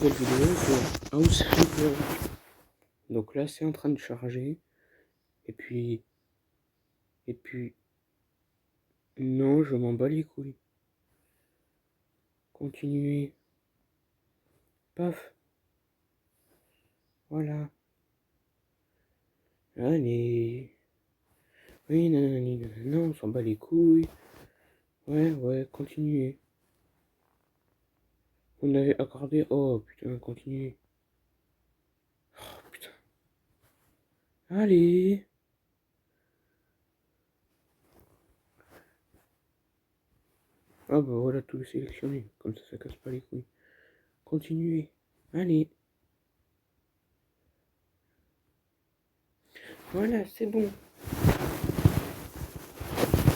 Nouvelle vidéo sur House Flipper. Donc là c'est en train de charger. Et puis non, je m'en bats les couilles. Continuez. Paf. Voilà. Allez. Oui, non, on s'en bat les couilles. Ouais, continuez. Vous n'avez accordé. Oh putain, continuez. Oh putain. Allez. Ah bah voilà, tout sélectionné. Comme ça casse pas les couilles. Continuez. Allez. Voilà, c'est bon.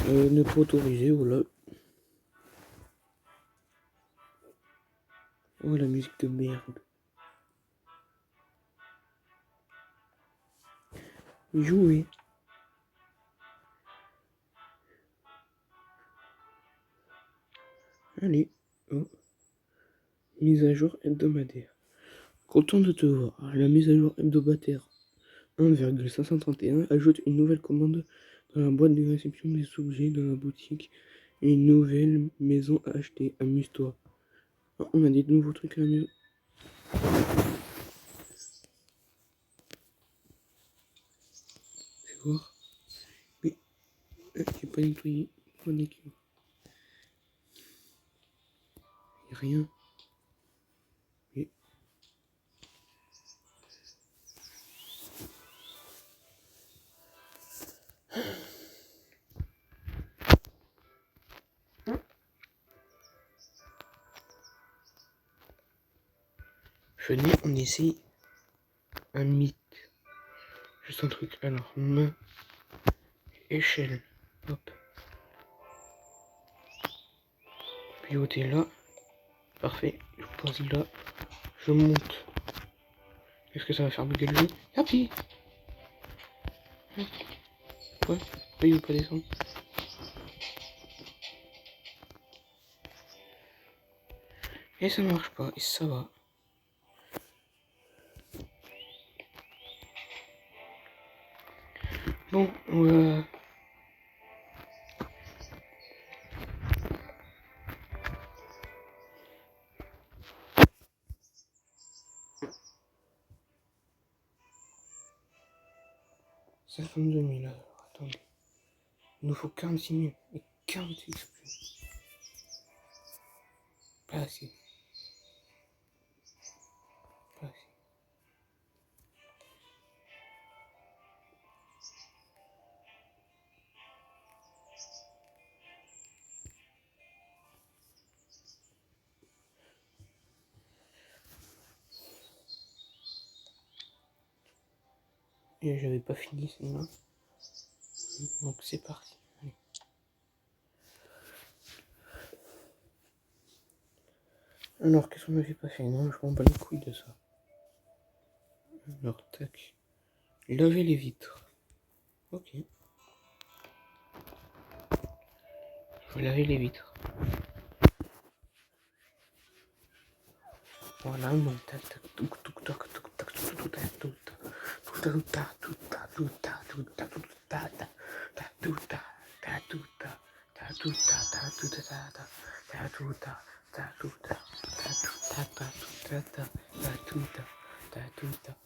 Ne pas autoriser, voilà. Oh la musique de merde. Jouer. Allez. Oh. Mise à jour hebdomadaire. Content de te voir. La mise à jour hebdomadaire 1,531 ajoute une nouvelle commande dans la boîte de réception des objets de la boutique et une nouvelle maison à acheter. Amuse-toi. Oh, on a des nouveaux trucs à la maison. Fais voir. Mais j'ai pas nettoyé. Pas nettoyé. Y'a rien. Mais... Venez, on essaye un mythe. Juste un truc. Alors, main, échelle. Hop. Pivoter là. Parfait. Je pose là. Je monte. Est-ce que ça va faire bugger le jeu? Happy. Ouais, il veut pas descendre. Et ça marche pas, et ça va. Bon, on va... Ça fait 2000 heures, attendez. Il nous faut 46 000 et 46 plus. Pas assez. Pas assez. Et j'avais pas fini sinon. Donc c'est parti. Allez. Alors qu'est-ce qu'on avait pas fait? Non, je m'en bats les couilles de ça. Alors tac. Laver les vitres. Ok. Je vais laver les vitres. Voilà, bon, tac, tac, touk, touk, tac, touk, tac, touk, touk, tac, touk, tac, touk, tac, touk, tac, touk, tac, touk, tac, touk, tac, tac, touk, tac, tac, touk, tac, tac, touk, tac, tac, touk, tac, tac, touk, tac, tac, touk, tac, tac, touk, tac, tac, touk, tac, tac, touk, tac, tac, touk, tac.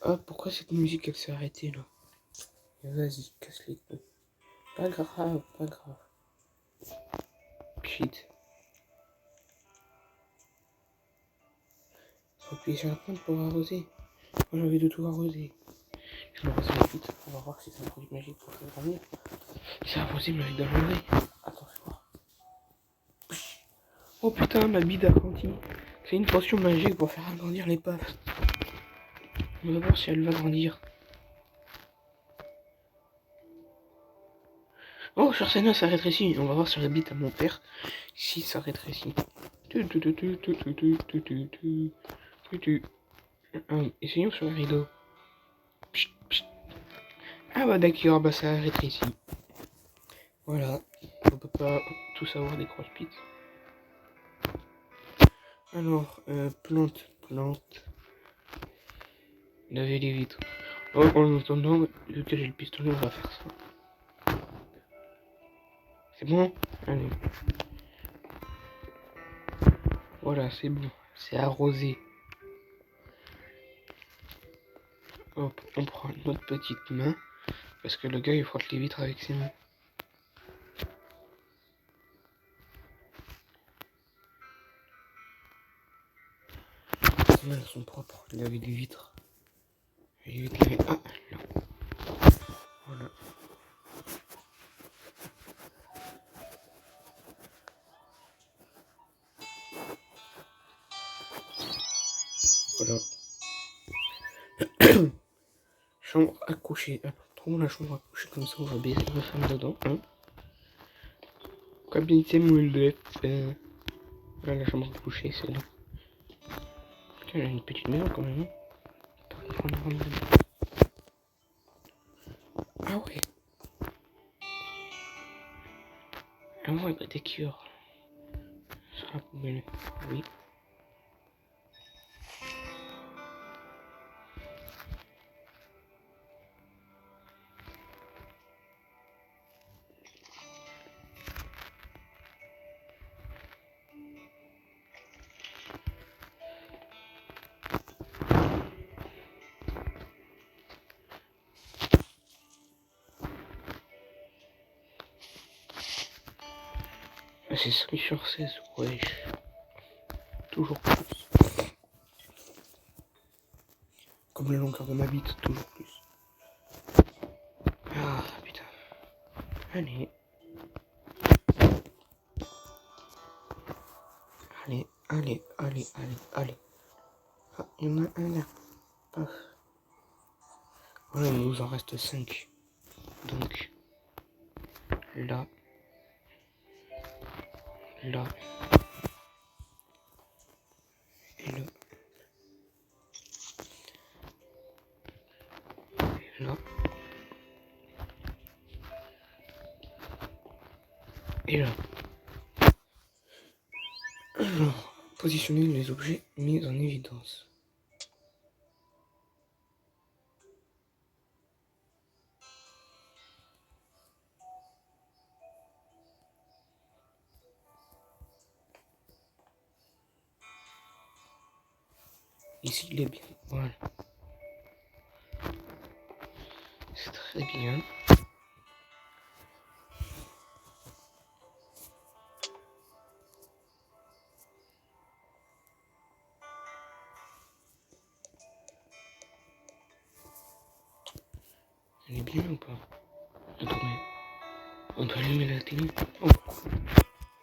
Ah, pourquoi cette musique elle s'est arrêtée là? Vas-y, casse les couilles. Pas grave, pas grave. Shit. Faut appuyer sur la pointe pour arroser. Moi j'ai envie de tout arroser. Je vais arroser la vite. On va voir si c'est un produit magique pour faire grandir. Si c'est impossible avec de l'enlever. Attends, fais voir. Oh putain, ma bide a grandi. C'est une potion magique pour faire agrandir l'épave. On va voir si elle va grandir. Oh, sur Senna, ça rétrécit. On va voir sur la bite à mon père si ça rétrécit. Essayons sur le rideau. Pchit, pchit. Ah bah d'accord, bah ça rétrécit. Voilà, on peut pas tout savoir des croche-pites. Alors, plante. Laver les vitres. Oh, en attendant, vu que j'ai le pistolet, on va faire ça. C'est bon? Allez. Voilà, c'est bon. C'est arrosé. Hop, on prend notre petite main. Parce que le gars, il frotte les vitres avec ses mains. Les mains sont propres. Laver les vitres. Les vitres, laver. Ah, là. Voilà. Voilà. Chambre à coucher. Ah, trouvons la chambre à coucher comme ça, on va baiser ma femme dedans. Hein. Cabinette moulette. Là, la chambre à coucher, c'est là. Putain, elle a une petite maison quand même. Hein. Ah ouais. Ah ouais, bah des cures. Sur la poubelle. Oui. Ah, c'est 5 sur 16, wesh. Toujours plus. Comme la longueur de ma bite, toujours plus. Ah putain. Allez. Allez. Ah, il y en a un là. Paf. Voilà, il nous en reste 5. Donc, là. Là. Et là. Et là. Et là. Alors, positionner les objets mis en évidence. Ici, il est bien. Voilà. C'est très bien. Elle est bien ou pas? Attendez. On doit allumer la télé. Oh.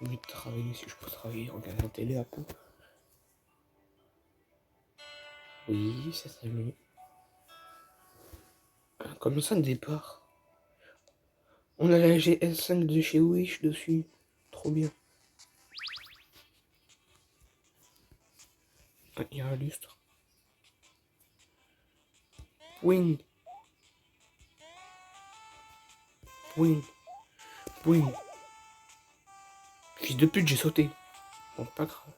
Oui, travailler si je peux travailler, regarder la télé à coup. Oui, ça serait mieux. Ah, comme ça, de départ. On a la GS5 de chez Wish dessus. Trop bien. Ah, il y a un lustre. Wing. Fils de pute, j'ai sauté. Bon, pas grave.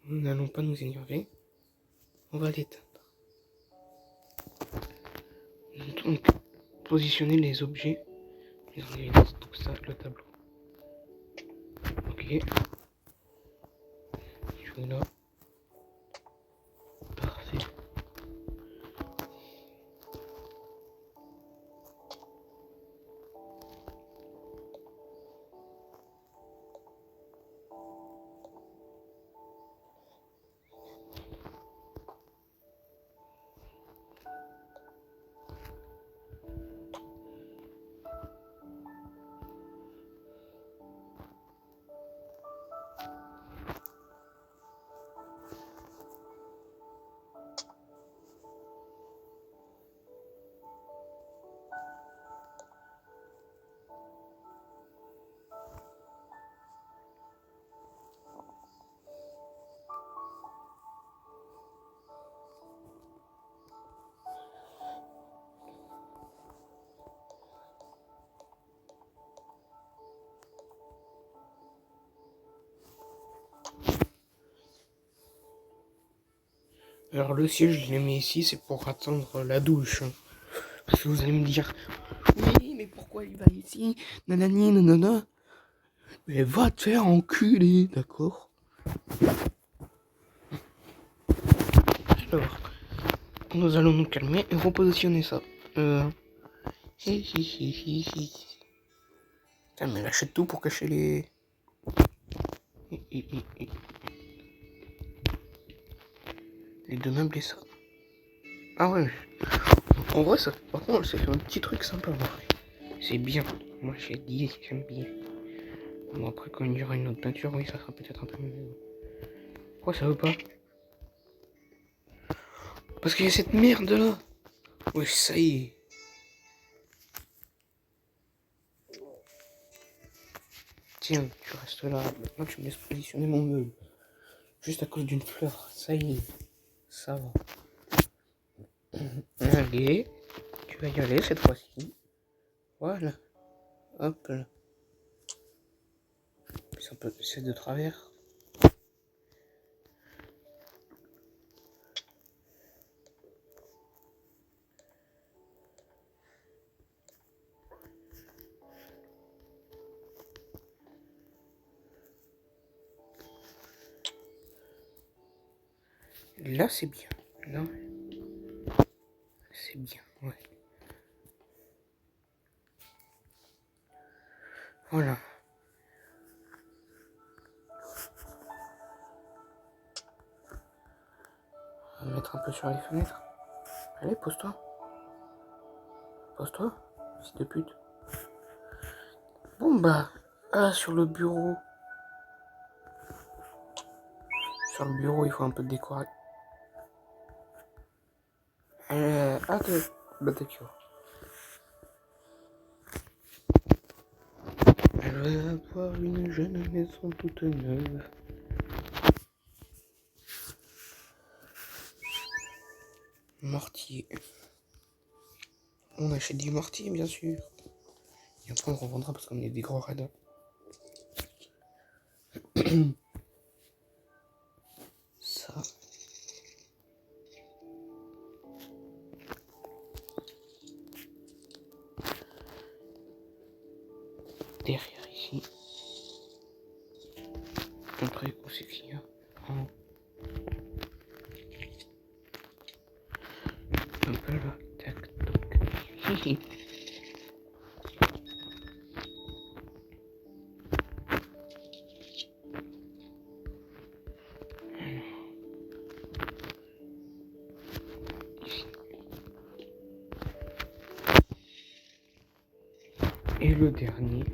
Nous n'allons pas nous énerver. On va l'éteindre. Donc, positionner les objets. Ils ont évidence tout ça, le tableau. Ok. Je vais là. Parfait. Alors le siège, je l'ai mis ici, c'est pour attendre la douche. Parce que vous allez me dire, oui, mais pourquoi il va ici? Nanani, nanana. Mais va te faire enculer, d'accord? Alors, nous allons nous calmer et repositionner ça. Putain, mais elle achète tout pour cacher les... Les deux meubles et ça. Ah ouais, en vrai, ça, par contre, ça fait un petit truc sympa, en vrai. C'est bien. Moi, j'ai dit, j'aime bien. Bon, après, quand il y aura une autre peinture, oui, ça sera peut-être un peu mieux. Pourquoi ça veut pas? Parce qu'il y a cette merde là. Ouais, ça y est. Tiens, tu restes là. Maintenant, tu me laisses positionner mon meuble. Juste à cause d'une fleur. Ça y est. Ça va. Allez. Tu vas y aller cette fois-ci. Voilà. Hop là. C'est de travers. Là, c'est bien. Là, c'est bien. Ouais. Voilà. On va mettre un peu sur les fenêtres. Allez, pose-toi. Pose-toi, fils de pute. Bon bah, sur le bureau. Sur le bureau, il faut un peu de décorer. Ok, bah d'accord. Elle va avoir une jeune maison toute neuve. Mortier. On achète du mortier, bien sûr. Et après, on revendra parce qu'on est des gros radins. Ça. Derrière ici. Après, où c'est qu'il y a un peu là. Tac, toc. Et le dernier.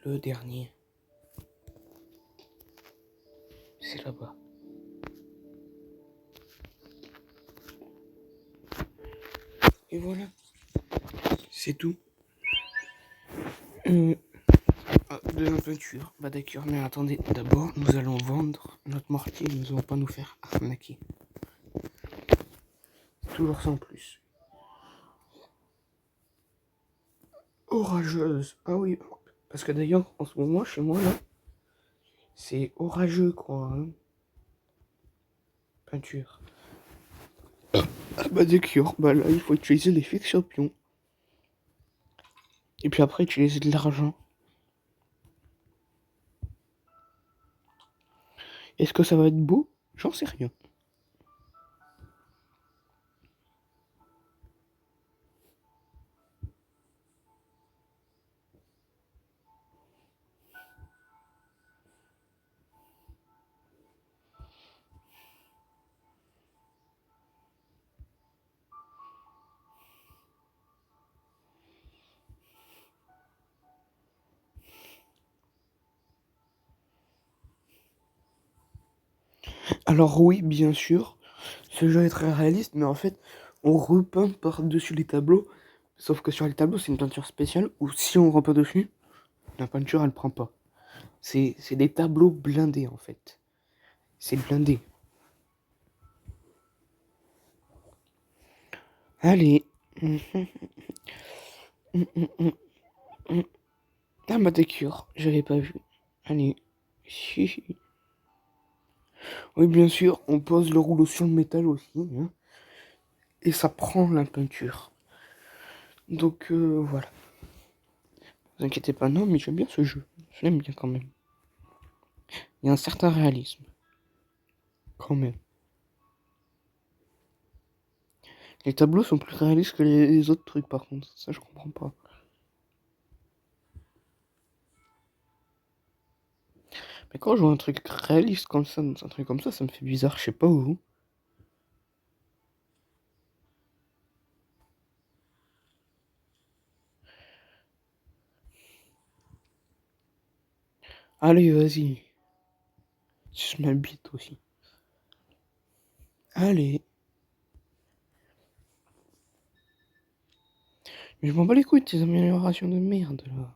Le dernier. C'est là-bas. Et voilà. C'est tout. De la peinture. Bah d'accord, mais attendez. D'abord, nous allons vendre notre mortier. Nous allons pas nous faire arnaquer. Toujours sans plus. Orageuse. Ah oui. Parce que d'ailleurs, en ce moment, chez moi, là, c'est orageux, quoi. Hein. Peinture. Ah bah d'accord. Bah là, il faut utiliser l'effet champion. Et puis après, utiliser de l'argent. Est-ce que ça va être beau? J'en sais rien. Alors oui, bien sûr, ce jeu est très réaliste, mais en fait, on repeint par-dessus les tableaux. Sauf que sur les tableaux, c'est une peinture spéciale, où si on repeint dessus, la peinture, elle prend pas. C'est des tableaux blindés, en fait. C'est blindé. Allez. Ah bah d'accord, j'avais pas vu. Allez. Oui, bien sûr, on pose le rouleau sur le métal aussi, hein, et ça prend la peinture. Donc voilà. Ne vous inquiétez pas, non, mais j'aime bien ce jeu. Je l'aime bien quand même. Il y a un certain réalisme. Quand même. Les tableaux sont plus réalistes que les autres trucs, par contre. Ça, je comprends pas. Mais quand je vois un truc réaliste comme ça, dans un truc comme ça me fait bizarre, je sais pas où. Allez, vas-y. Je m'habite aussi. Allez. Mais je m'en bats les couilles de tes améliorations de merde, là.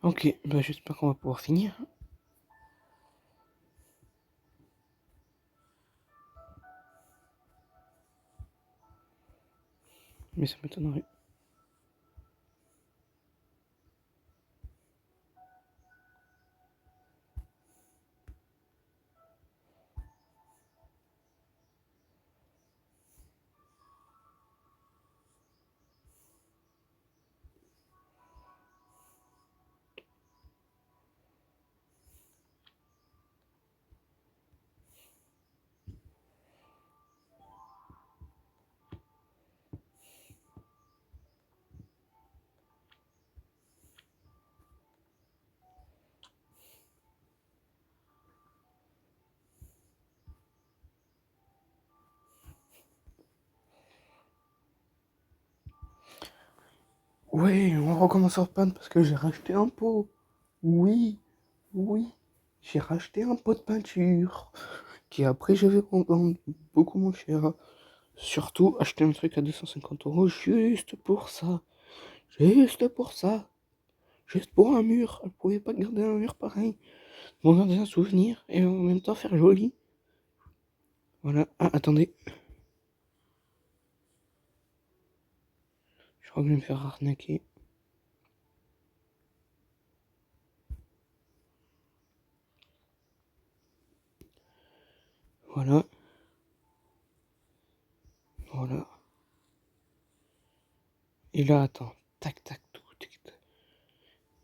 Ok, bah j'espère qu'on va pouvoir finir. Mais ça m'étonnerait. Ouais, on recommence à repeindre parce que j'ai racheté un pot. Oui, oui, j'ai racheté un pot de peinture qui après je vais revendre beaucoup moins cher. Surtout acheter un truc à 250 € juste pour ça. Juste pour ça. Juste pour un mur. Elle pouvait pas garder un mur pareil. Pour garder un souvenir et en même temps faire joli. Voilà. Ah, attendez. Je crois que je vais me faire arnaquer. Voilà. Voilà. Et là, attends. Tac, tac, tout. Tac, tac.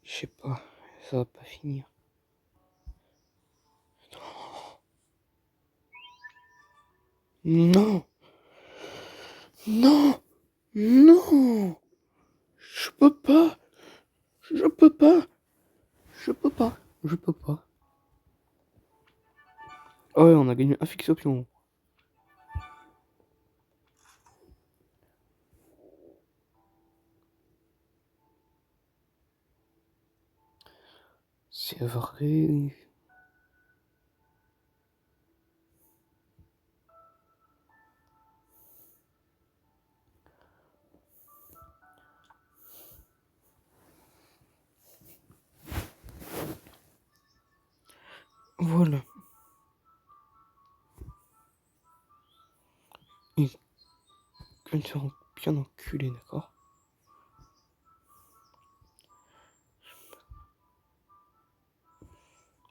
Je sais pas. Ça va pas finir. Non. Non. Non. Je peux pas. Je peux pas. Je peux pas. Je peux pas. Oh ouais, on a gagné un fixe option. C'est vrai. Voilà. Et que me faire bien enculé, d'accord?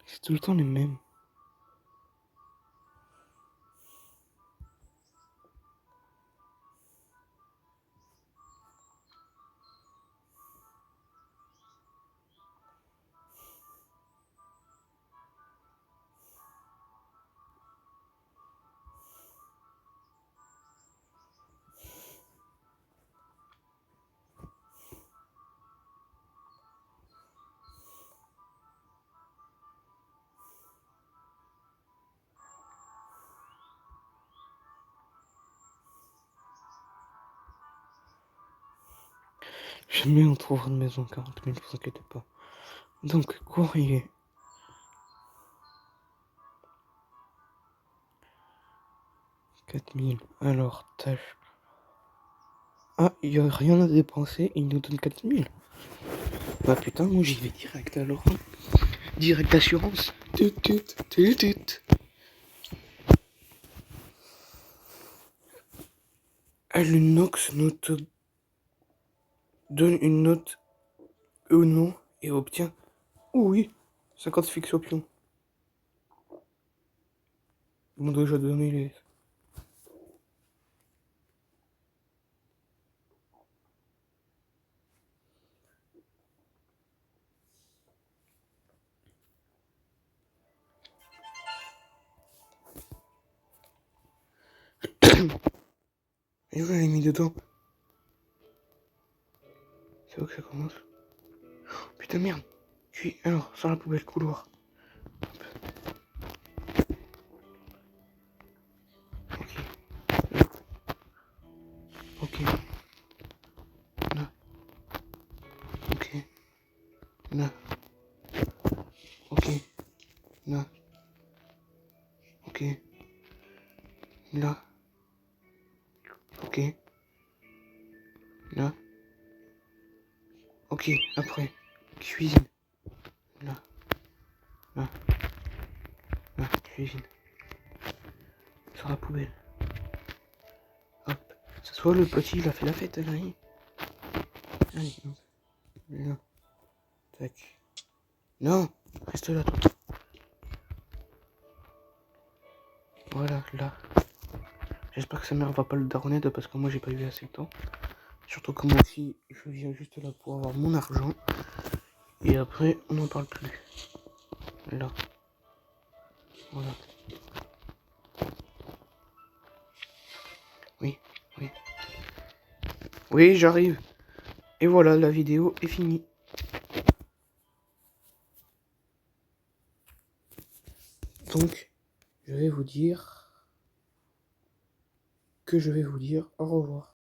C'est tout le temps les mêmes. Jamais on trouvera une maison 40 000, vous inquiétez pas. Donc, courrier. $4 000. Alors, tâche. Ah, il n'y a rien à dépenser, il nous donne 4000. Bah putain, moi j'y vais direct alors. Direct assurance. Tut, tut, tut, tut. Lunox note donne une note ou non et obtient, oui, 50 fixes options. Ils m'ont déjà donné les... Et où je l'ai mis dedans? C'est où que ça commence? Oh, putain merde. Puis alors, sans la poubelle couloir. Ok. Ok. Là. Ok. Là. Ok. Là. Ok. Là. Ok. Là. Ok. Après. Cuisine. Là. Là. Là. Cuisine. Sur la poubelle. Hop. Ça soit le petit, il a fait la fête, là. Allez. Là. Tac. Non. Reste là, toi. Voilà, là. J'espère que sa mère va pas le daronner parce que moi j'ai pas eu assez de temps. Surtout que moi aussi, je viens juste là pour avoir mon argent. Et après, on n'en parle plus. Là. Voilà. Oui, oui. Oui, j'arrive. Et voilà, la vidéo est finie. Donc, je vais vous dire au revoir.